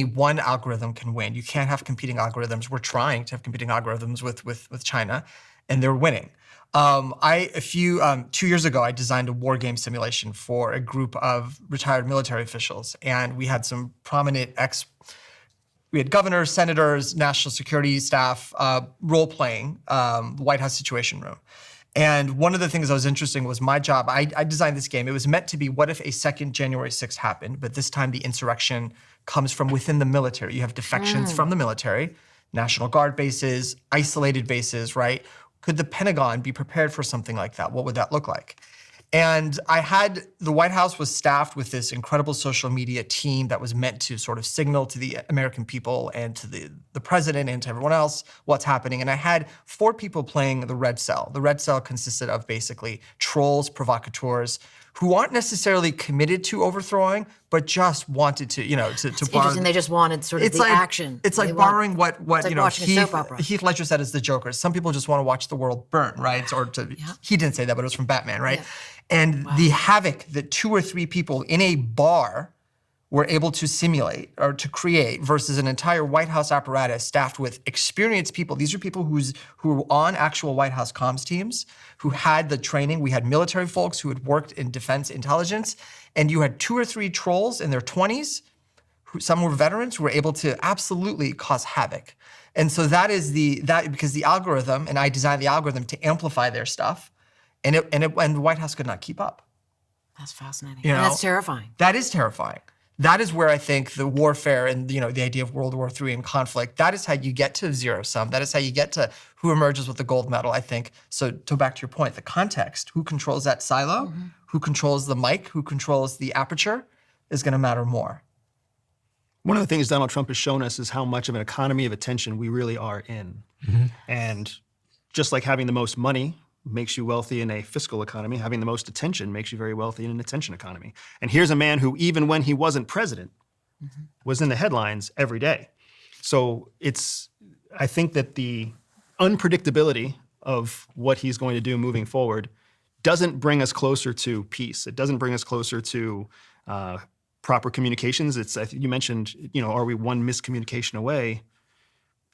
one algorithm can win. You can't have competing algorithms. We're trying to have competing algorithms with China, and they're winning. 2 years ago, I designed a war game simulation for a group of retired military officials, and we had some prominent we had governors, senators, national security staff role-playing the White House Situation Room. And one of the things that was interesting was my job. I designed this game. It was meant to be, what if a second January 6th happened, but this time the insurrection comes from within the military. You have defections from the military, National Guard bases, isolated bases, right? Could the Pentagon be prepared for something like that? What would that look like? And the White House was staffed with this incredible social media team that was meant to sort of signal to the American people and to the president and to everyone else what's happening. And I had 4 people playing the Red Cell. The Red Cell consisted of basically trolls, provocateurs, who aren't necessarily committed to overthrowing, but just wanted to, to borrow. Interesting. They just wanted sort of action. It's like borrowing what watching a soap opera. Heath Ledger said as the Joker. Some people just want to watch the world burn, right? He didn't say that, but it was from Batman, right? Yeah. And the havoc that 2 or 3 people in a bar were able to simulate or to create versus an entire White House apparatus staffed with experienced people. These are people who were on actual White House comms teams, who had the training. We had military folks who had worked in defense intelligence, and you had 2 or 3 trolls in their 20s, some were veterans, who were able to absolutely cause havoc. And so because the algorithm, and I designed the algorithm to amplify their stuff, and the White House could not keep up. That's fascinating. And that's terrifying. That is terrifying. That is where I think the warfare and the idea of World War III and conflict, that is how you get to zero sum. That is how you get to who emerges with the gold medal, I think. So to back to your point, the context, who controls that silo, who controls the mic, who controls the aperture is going to matter more. One of the things Donald Trump has shown us is how much of an economy of attention we really are in. And just like having the most money makes you wealthy in a fiscal economy, having the most attention makes you very wealthy in an attention economy. And here's a man who, even when he wasn't president, was in the headlines every day. So I think that the unpredictability of what he's going to do moving forward doesn't bring us closer to peace. It doesn't bring us closer to proper communications. You mentioned, are we one miscommunication away?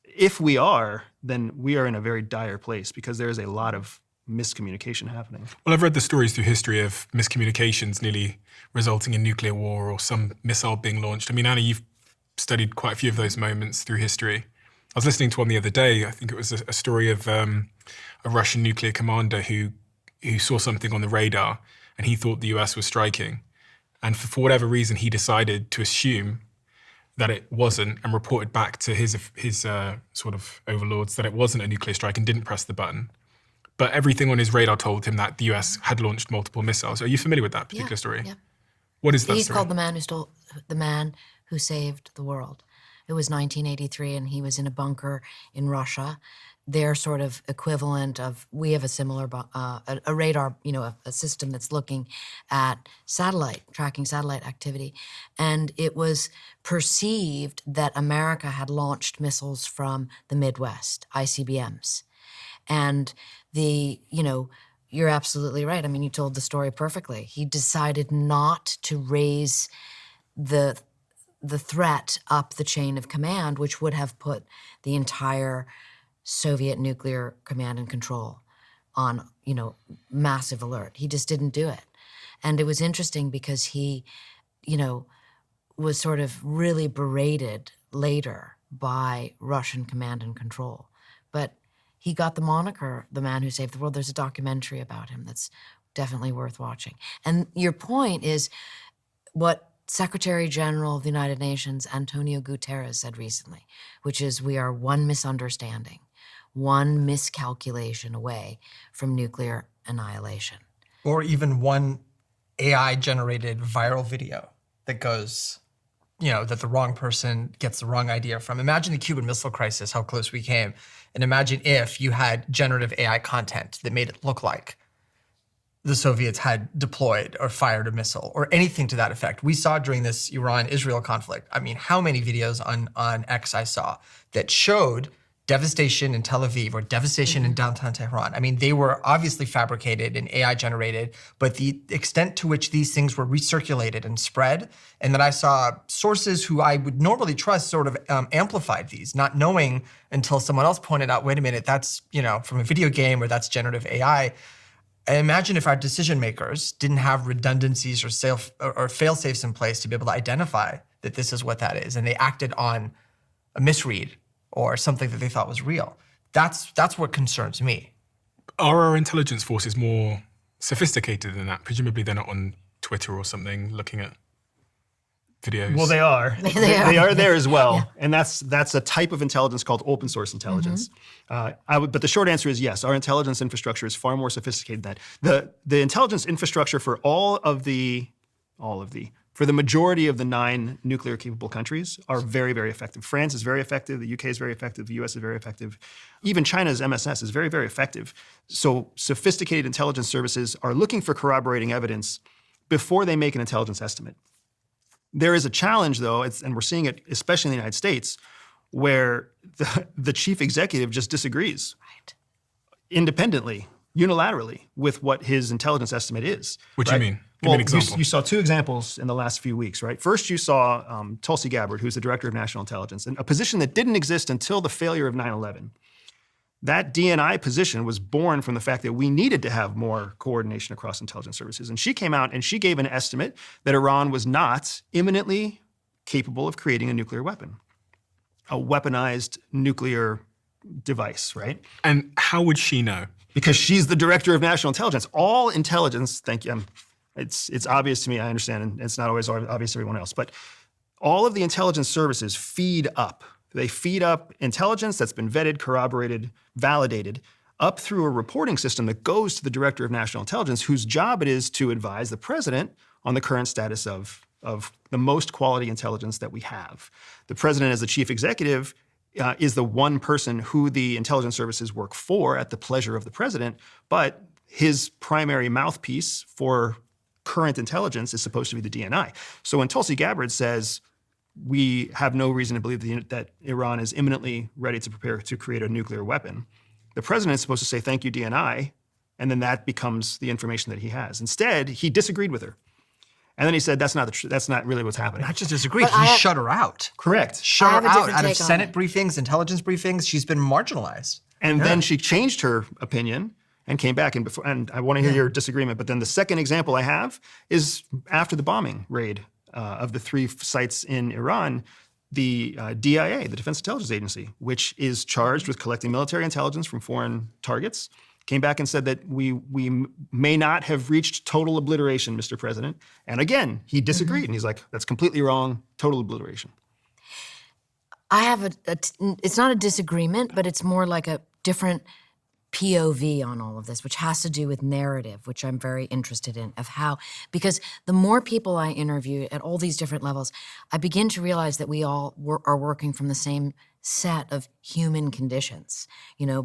If we are, then we are in a very dire place because there is a lot of miscommunication happening. Well, I've read the stories through history of miscommunications nearly resulting in nuclear war or some missile being launched. I mean, Anna, you've studied quite a few of those moments through history. I was listening to one the other day. I think it was a story of a Russian nuclear commander who saw something on the radar and he thought the US was striking. And for whatever reason, he decided to assume that it wasn't and reported back to his sort of overlords that it wasn't a nuclear strike and didn't press the button. But everything on his radar told him that the US had launched multiple missiles. Are you familiar with that particular story? Yeah. What is that He's story? called the man who saved the world. It was 1983, and he was in a bunker in Russia. Their sort of equivalent of, we have a similar, a radar, a system that's looking at tracking satellite activity. And it was perceived that America had launched missiles from the Midwest, ICBMs. And you're absolutely right. I mean, you told the story perfectly. He decided not to raise the threat up the chain of command, which would have put the entire Soviet nuclear command and control on, massive alert. He just didn't do it. And it was interesting because he, was sort of really berated later by Russian command and control. But he got the moniker, the man who saved the world. There's a documentary about him that's definitely worth watching. And your point is what Secretary General of the United Nations, Antonio Guterres, said recently, which is we are one misunderstanding, one miscalculation away from nuclear annihilation. Or even one AI-generated viral video that goes, that the wrong person gets the wrong idea from. Imagine the Cuban Missile Crisis, how close we came. And imagine if you had generative AI content that made it look like the Soviets had deployed or fired a missile or anything to that effect. We saw during this Iran-Israel conflict, I mean, how many videos on X I saw that showed devastation in Tel Aviv or devastation in downtown Tehran. I mean, they were obviously fabricated and AI generated, but the extent to which these things were recirculated and spread, and that I saw sources who I would normally trust sort of amplified these, not knowing until someone else pointed out, wait a minute, that's, from a video game or that's generative AI. I imagine if our decision makers didn't have redundancies or fail-safes in place to be able to identify that this is what that is, and they acted on a misread or something that they thought was real. That's what concerns me. Are our intelligence forces more sophisticated than that? Presumably they're not on Twitter or something looking at videos. Well, they are. They are there as well. And that's a type of intelligence called open source intelligence. But the short answer is yes, our intelligence infrastructure is far more sophisticated than that. The intelligence infrastructure for for the majority of the 9 nuclear capable countries are very, very effective. France is very effective, the UK is very effective, the US is very effective. Even China's MSS is very, very effective. So sophisticated intelligence services are looking for corroborating evidence before they make an intelligence estimate. There is a challenge, though, and we're seeing it especially in the United States, where the chief executive just disagrees independently, unilaterally, with what his intelligence estimate is. What do you mean? Give me an example. You saw 2 examples in the last few weeks, right? First, you saw Tulsi Gabbard, who's the director of national intelligence, and a position that didn't exist until the failure of 9/11. That DNI position was born from the fact that we needed to have more coordination across intelligence services. And she came out and she gave an estimate that Iran was not imminently capable of creating a nuclear weapon, a weaponized nuclear device, right? And how would she know? Because she's the director of national intelligence. All intelligence, thank you, it's obvious to me, I understand, and it's not always obvious to everyone else, but all of the intelligence services feed up. They feed up intelligence that's been vetted, corroborated, validated, up through a reporting system that goes to the director of national intelligence, whose job it is to advise the president on the current status of the most quality intelligence that we have. The president, as the chief executive, is the one person who the intelligence services work for at the pleasure of the president, but his primary mouthpiece for current intelligence is supposed to be the DNI. So when Tulsi Gabbard says, we have no reason to believe that Iran is imminently ready to prepare to create a nuclear weapon, the president is supposed to say, thank you, DNI, and then that becomes the information that he has. Instead, he disagreed with her. And then he said, that's not really what's happening. Not just disagreed, he shut her out. Correct. Shut her have a out different of take on Senate it. briefings, intelligence briefings. She's been marginalized. And then she changed her opinion and came back. And I want to hear your disagreement. But then the second example I have is after the bombing raid of the 3 sites in Iran, the DIA, the Defense Intelligence Agency, which is charged with collecting military intelligence from foreign targets, came back and said that we may not have reached total obliteration, Mr. President. And again, he disagreed. And he's like, that's completely wrong, total obliteration. I have it's not a disagreement, but it's more like a different POV on all of this, which has to do with narrative, which I'm very interested in, of how, because the more people I interview at all these different levels, I begin to realize that we all are working from the same set of human conditions,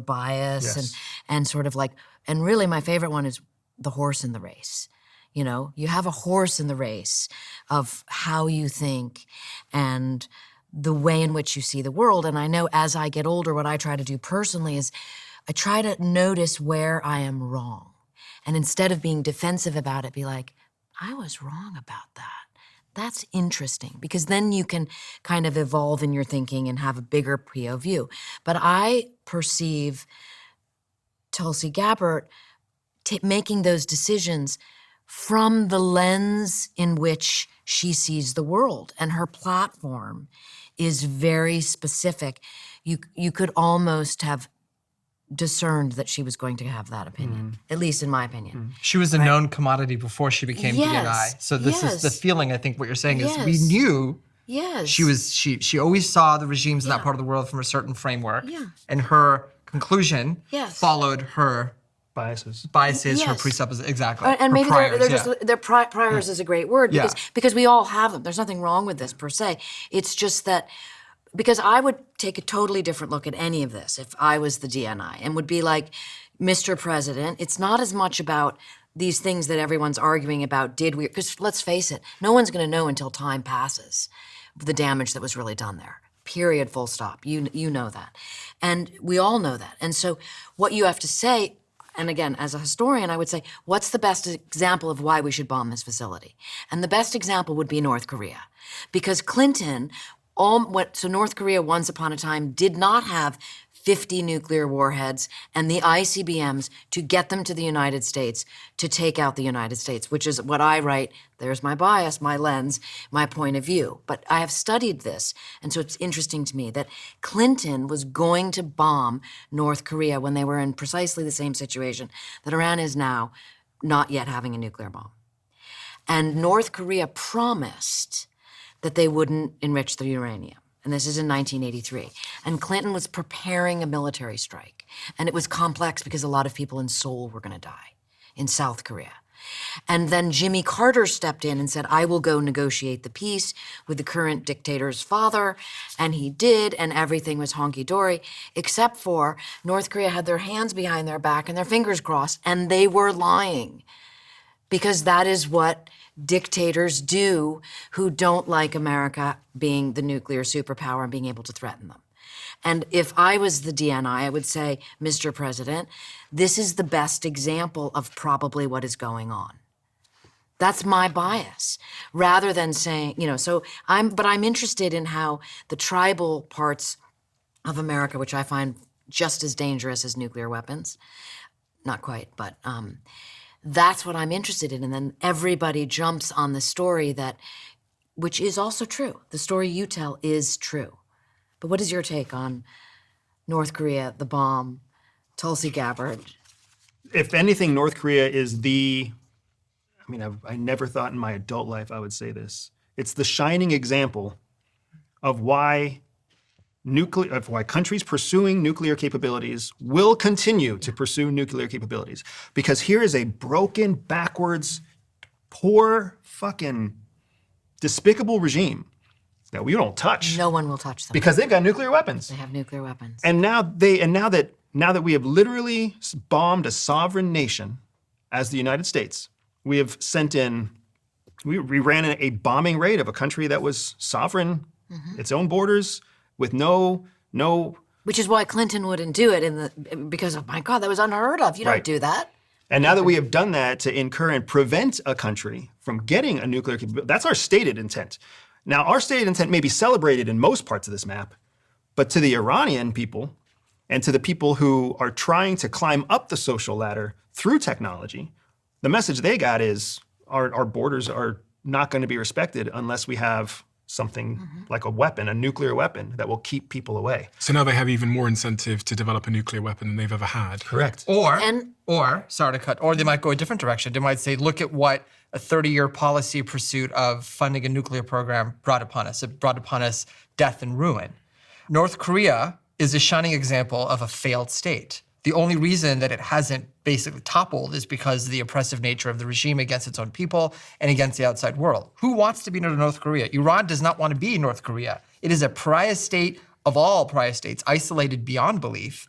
bias Yes. and sort of like, and really my favorite one is the horse in the race. You have a horse in the race of how you think and the way in which you see the world. And I know as I get older, what I try to do personally is I try to notice where I am wrong. And instead of being defensive about it, be like, I was wrong about that. That's interesting, because then you can kind of evolve in your thinking and have a bigger POV. But I perceive Tulsi Gabbard making those decisions from the lens in which she sees the world. And her platform is very specific. You could almost have discerned that she was going to have that opinion, at least in my opinion. She was a known commodity before she became DNI. So this is the feeling, I think what you're saying is we knew she always saw the regimes in that part of the world from a certain framework. And her conclusion followed her Biases. her presuppositions, exactly. And her maybe priors, priors is a great word because we all have them. There's nothing wrong with this per se. It's just that because I would take a totally different look at any of this if I was the DNI and would be like, Mr. President, it's not as much about these things that everyone's arguing about, because let's face it, no one's going to know until time passes the damage that was really done there. period, full stop. You know that. And we all know that. And so what you have to say, and again, as a historian, I would say, what's the best example of why we should bomb this facility? And the best example would be North Korea. Because Clinton, so North Korea once upon a time did not have 50 nuclear warheads and the ICBMs to get them to the United States to take out the United States, which is what I write. There's my bias, my lens, my point of view. But I have studied this, and so it's interesting to me that Clinton was going to bomb North Korea when they were in precisely the same situation that Iran is now, not yet having a nuclear bomb. And North Korea promised that they wouldn't enrich the uranium. And this is in 1983. And Clinton was preparing a military strike. And it was complex because a lot of people in Seoul were going to die, in South Korea. And then Jimmy Carter stepped in and said, I will go negotiate the peace with the current dictator's father. And he did, and everything was honky-dory, except for North Korea had their hands behind their back and their fingers crossed, and they were lying. Because that is what dictators do who don't like America being the nuclear superpower and being able to threaten them. And if I was the DNI, I would say, Mr. President, this is the best example of probably what is going on. That's my bias, rather than saying, but I'm interested in how the tribal parts of America, which I find just as dangerous as nuclear weapons, not quite, but that's what I'm interested in. And then everybody jumps on the story which is also true. The story you tell is true. But what is your take on North Korea, the bomb, Tulsi Gabbard? If anything, North Korea is I never thought in my adult life I would say this. It's the shining example of why countries pursuing nuclear capabilities will continue to pursue nuclear capabilities. Because here is a broken, backwards, poor, fucking despicable regime that we don't touch. No one will touch them. Because they've got nuclear weapons. They have nuclear weapons. And now that we have literally bombed a sovereign nation as the United States, we have sent in, we ran a bombing raid of a country that was sovereign, its own borders, with no. Which is why Clinton wouldn't do it because, oh my God, that was unheard of. You don't do that. And now that we have done that to incur and prevent a country from getting a nuclear capability, that's our stated intent. Now, our stated intent may be celebrated in most parts of this map, but to the Iranian people and to the people who are trying to climb up the social ladder through technology, the message they got is our borders are not going to be respected unless we have something like a weapon, a nuclear weapon that will keep people away. So now they have even more incentive to develop a nuclear weapon than they've ever had. Correct. Or they might go a different direction. They might say, look at what a 30-year policy pursuit of funding a nuclear program brought upon us. It brought upon us death and ruin. North Korea is a shining example of a failed state. The only reason that it hasn't basically toppled is because of the oppressive nature of the regime against its own people and against the outside world. Who wants to be near North Korea? Iran does not want to be North Korea. It is a pariah state of all pariah states, isolated beyond belief,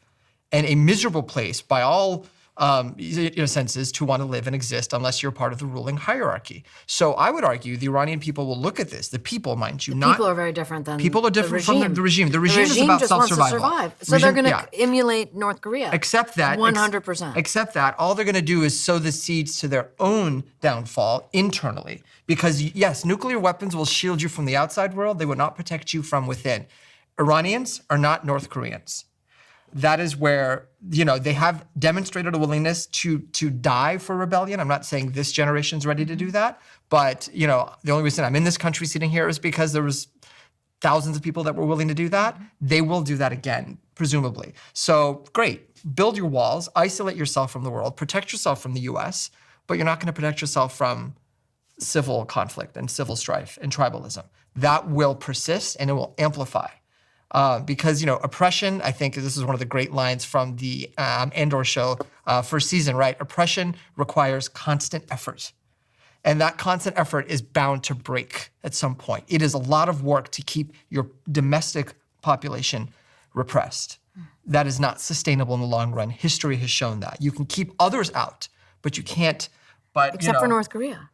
and a miserable place by all senses to want to live and exist unless you're part of the ruling hierarchy. So I would argue the Iranian people will look at this. The people, mind you, People are very different than people are different from the regime. The regime is about just wants to self-survival. survive. So they're going to emulate North Korea. Except that 100%. Except that all they're going to do is sow the seeds to their own downfall internally. Because yes, nuclear weapons will shield you from the outside world. They will not protect you from within. Iranians are not North Koreans. That is where, they have demonstrated a willingness to die for rebellion. I'm not saying this generation's ready to do that, but, the only reason I'm in this country sitting here is because there was thousands of people that were willing to do that. They will do that again, presumably. So great, build your walls, isolate yourself from the world, protect yourself from the US, but you're not going to protect yourself from civil conflict and civil strife and tribalism. That will persist and it will amplify. Because, oppression, I think this is one of the great lines from the Andor show first season, right? Oppression requires constant effort. And that constant effort is bound to break at some point. It is a lot of work to keep your domestic population repressed. That is not sustainable in the long run. History has shown that. You can keep others out, but you can't. Except for North Korea.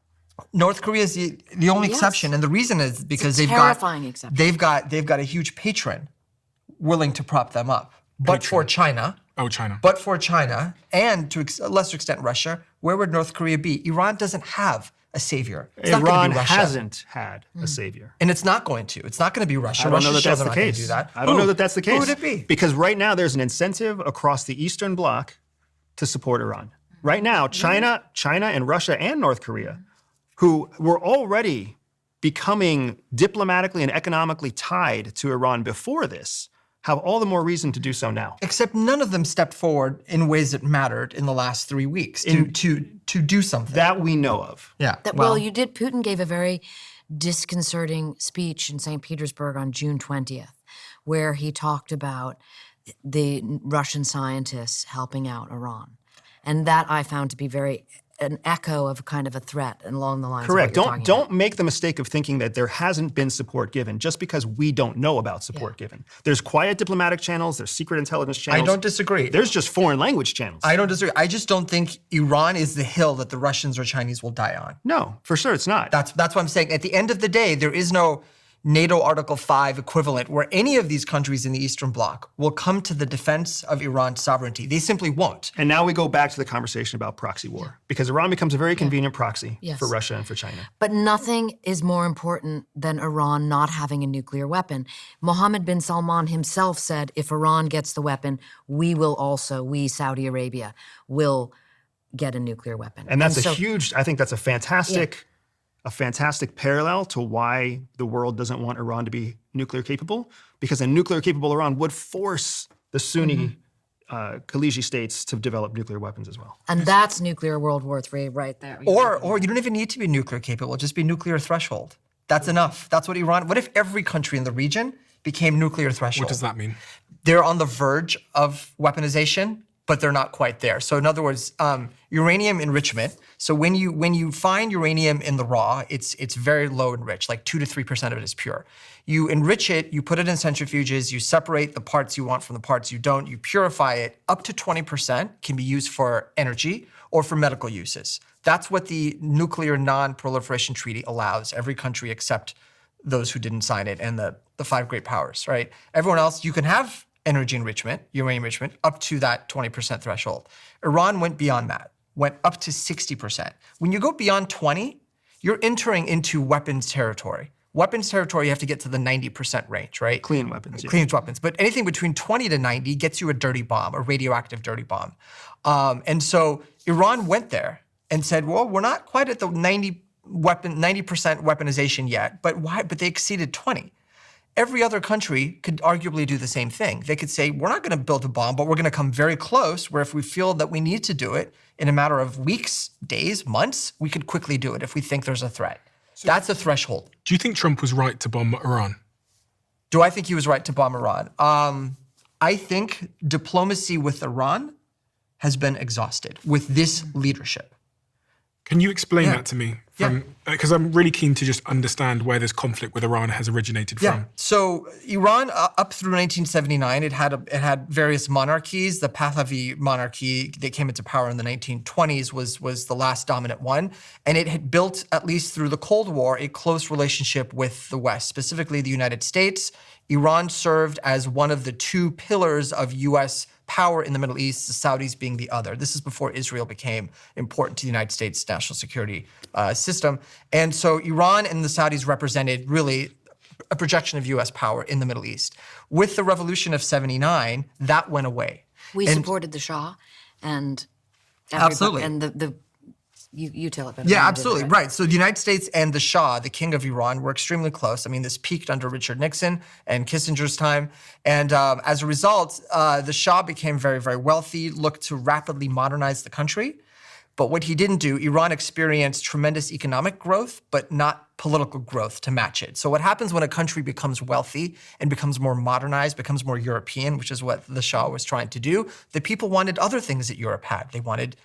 North Korea is the only Yes. exception, and the reason is because terrifying exception. they've got a huge patron willing to prop them up. But for China, and to a lesser extent Russia, where would North Korea be? Iran doesn't have a savior. It's not gonna Iran be Russia. hasn't had a savior. And it's not going to. It's not going to be Russia. I don't know Russia's that that's shown the they're not gonna case. do that. I don't know that that's the case. Who would it be? Because right now there's an incentive across the Eastern Bloc to support Iran. Right now, China and Russia and North Korea, who were already becoming diplomatically and economically tied to Iran before this, have all the more reason to do so now. Except none of them stepped forward in ways that mattered in the last 3 weeks to do something. That we know of. Yeah. Putin gave a very disconcerting speech in St. Petersburg on June 20th, where he talked about the Russian scientists helping out Iran. And that I found to be an echo of kind of a threat along the lines Correct. of what you're talking Don't make the mistake of thinking that there hasn't been support given just because we don't know about support given. There's quiet diplomatic channels, there's secret intelligence channels. I don't disagree. There's just foreign language channels. I don't disagree. I just don't think Iran is the hill that the Russians or Chinese will die on. No, for sure it's not. That's what I'm saying. At the end of the day, there is no NATO Article 5 equivalent where any of these countries in the Eastern Bloc will come to the defense of Iran's sovereignty. They simply won't. And now we go back to the conversation about proxy war, because Iran becomes a very convenient proxy Yes. for Russia and for China. But nothing is more important than Iran not having a nuclear weapon. Mohammed bin Salman himself said, if Iran gets the weapon, we, Saudi Arabia, will get a nuclear weapon. And that's I think that's a fantastic parallel to why the world doesn't want Iran to be nuclear capable, because a nuclear capable Iran would force the Sunni Khaliji states to develop nuclear weapons as well. And that's nuclear World War III right there. Or you don't even need to be nuclear capable, just be nuclear threshold. That's enough. That's what what if every country in the region became nuclear threshold? What does that mean? They're on the verge of weaponization, but they're not quite there. So in other words, uranium enrichment. So when you find uranium in the raw, it's very low enriched, like 2 to 3% of it is pure. You enrich it, you put it in centrifuges, you separate the parts you want from the parts you don't, you purify it. Up to 20% can be used for energy or for medical uses. That's what the Nuclear Non-Proliferation Treaty allows every country except those who didn't sign it and the 5 great powers, right? Everyone else, you can have energy enrichment, uranium enrichment, up to that 20% threshold. Iran went beyond that, went up to 60%. When you go beyond 20, you're entering into weapons territory. Weapons territory, you have to get to the 90% range, right? Clean weapons. Yeah. Clean weapons. But anything between 20 to 90 gets you a dirty bomb, a radioactive dirty bomb. And so Iran went there and said, well, we're not quite at the 90% weaponization yet, but why? But they exceeded 20. Every other country could arguably do the same thing. They could say, we're not going to build a bomb, but we're going to come very close, where if we feel that we need to do it in a matter of weeks, days, months, we could quickly do it if we think there's a threat. That's a threshold. Do you think Trump was right to bomb Iran? Do I think he was right to bomb Iran? I think diplomacy with Iran has been exhausted with this leadership. Can you explain that to me? Because I'm really keen to just understand where this conflict with Iran has originated from. So Iran, up through 1979, it had various monarchies. The Pahlavi monarchy that came into power in the 1920s was the last dominant one, and it had built, at least through the Cold War, a close relationship with the West, specifically the United States. Iran served as one of the 2 pillars of U.S. power in the Middle East, the Saudis being the other. This is before Israel became important to the United States national security system. And so Iran and the Saudis represented really a projection of U.S. power in the Middle East. With the revolution of '79, that went away. We supported the Shah and Absolutely. And you tell it better. Yeah, than I did, absolutely. Right. So the United States and the Shah, the king of Iran, were extremely close. I mean, this peaked under Richard Nixon and Kissinger's time. And as a result, the Shah became very, very wealthy, looked to rapidly modernize the country. But what he didn't do, Iran experienced tremendous economic growth, but not political growth to match it. So what happens when a country becomes wealthy and becomes more modernized, becomes more European, which is what the Shah was trying to do, the people wanted other things that Europe had. They wanted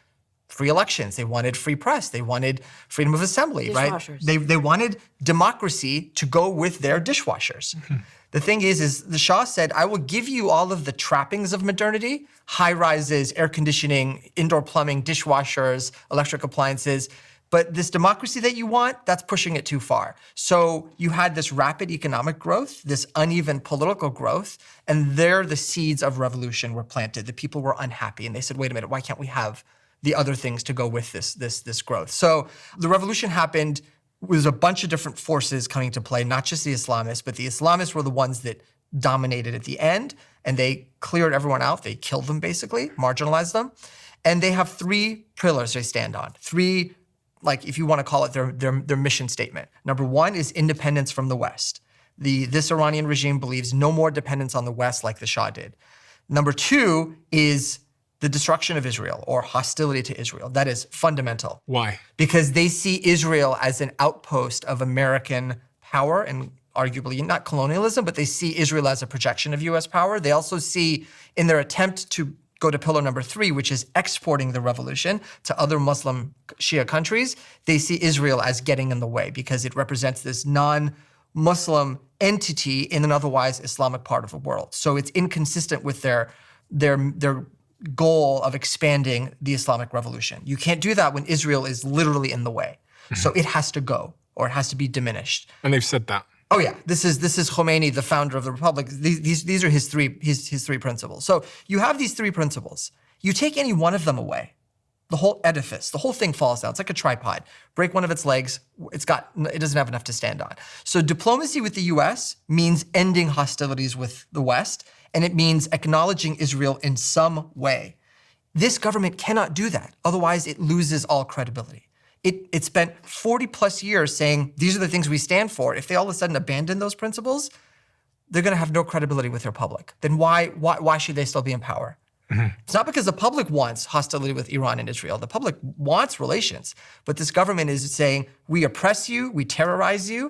free elections, they wanted free press, they wanted freedom of assembly, right? They wanted democracy to go with their dishwashers. Mm-hmm. The thing is the Shah said, I will give you all of the trappings of modernity, high rises, air conditioning, indoor plumbing, dishwashers, electric appliances, But this democracy that you want, that's pushing it too far. So you had this rapid economic growth, this uneven political growth, and there the seeds of revolution were planted. The people were unhappy, and they said, wait a minute, why can't we have the other things to go with this growth? So the revolution happened. Was a bunch of different forces coming to play, not just the Islamists, but the Islamists were the ones that dominated at the end, and they cleared everyone out. They killed them, basically, marginalized them. And they have three pillars they stand on. Three, like if you want to call it their mission statement. Number one is independence from the West. This Iranian regime believes no more dependence on the West like the Shah did. Number two is the destruction of Israel or hostility to Israel. That is fundamental. Why? Because they see Israel as an outpost of American power and arguably not colonialism, but they see Israel as a projection of US power. They also see in their attempt to go to pillar number three, which is exporting the revolution to other Muslim Shia countries, they see Israel as getting in the way because it represents this non-Muslim entity in an otherwise Islamic part of the world. So it's inconsistent with their goal of expanding the Islamic revolution. You can't do that when Israel is literally in the way. So it has to go, or it has to be diminished. And they've said that. Oh yeah, this is Khomeini, the founder of the republic. These are his three principles. So you have these three principles. You take any one of them away, the whole edifice, the whole thing falls down. It's like a tripod. Break one of its legs, it doesn't have enough to stand on. So diplomacy with the U.S. means ending hostilities with the West, and it means acknowledging Israel in some way. This government cannot do that. Otherwise, it loses all credibility. It spent 40 plus years saying, these are the things we stand for. If they all of a sudden abandon those principles, they're going to have no credibility with their public. Then why should they still be in power? It's not because the public wants hostility with Iran and Israel. The public wants relations. But this government is saying, we oppress you, we terrorize you,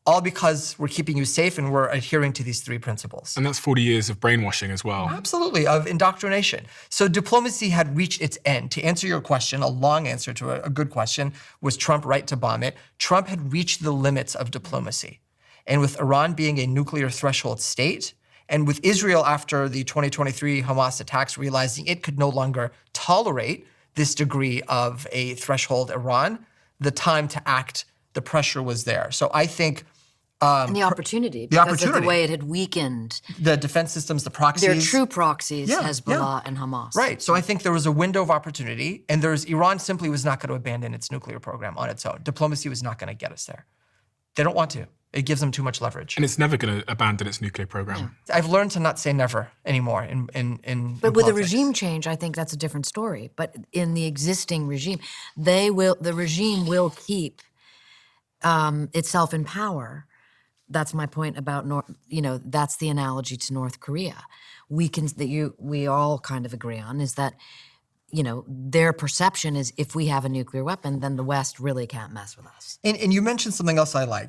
all because we're keeping you safe and we're adhering to these three principles. And that's 40 years of brainwashing as well. Absolutely, of indoctrination. So diplomacy had reached its end. To answer your question, a long answer to a good question, was Trump right to bomb it? Trump had reached the limits of diplomacy. And with Iran being a nuclear threshold state, and with Israel after the 2023 Hamas attacks realizing it could no longer tolerate this degree of a threshold Iran, the time to act, the pressure was there. So I think and the opportunity, because of the way it had weakened the defense systems, the proxies. their true proxies, Hezbollah and Hamas. Right. So I think there was a window of opportunity, and Iran simply was not going to abandon its nuclear program on its own. Diplomacy was not going to get us there. They don't want to. It gives them too much leverage. And it's never going to abandon its nuclear program. Yeah. I've learned to not say never anymore in But with politics. a regime change, I think that's a different story. But in the existing regime, the regime will keep itself in power. That's my point about that's the analogy to North Korea. We all kind of agree on is that, their perception is if we have a nuclear weapon, then the West really can't mess with us. And you mentioned something else I like.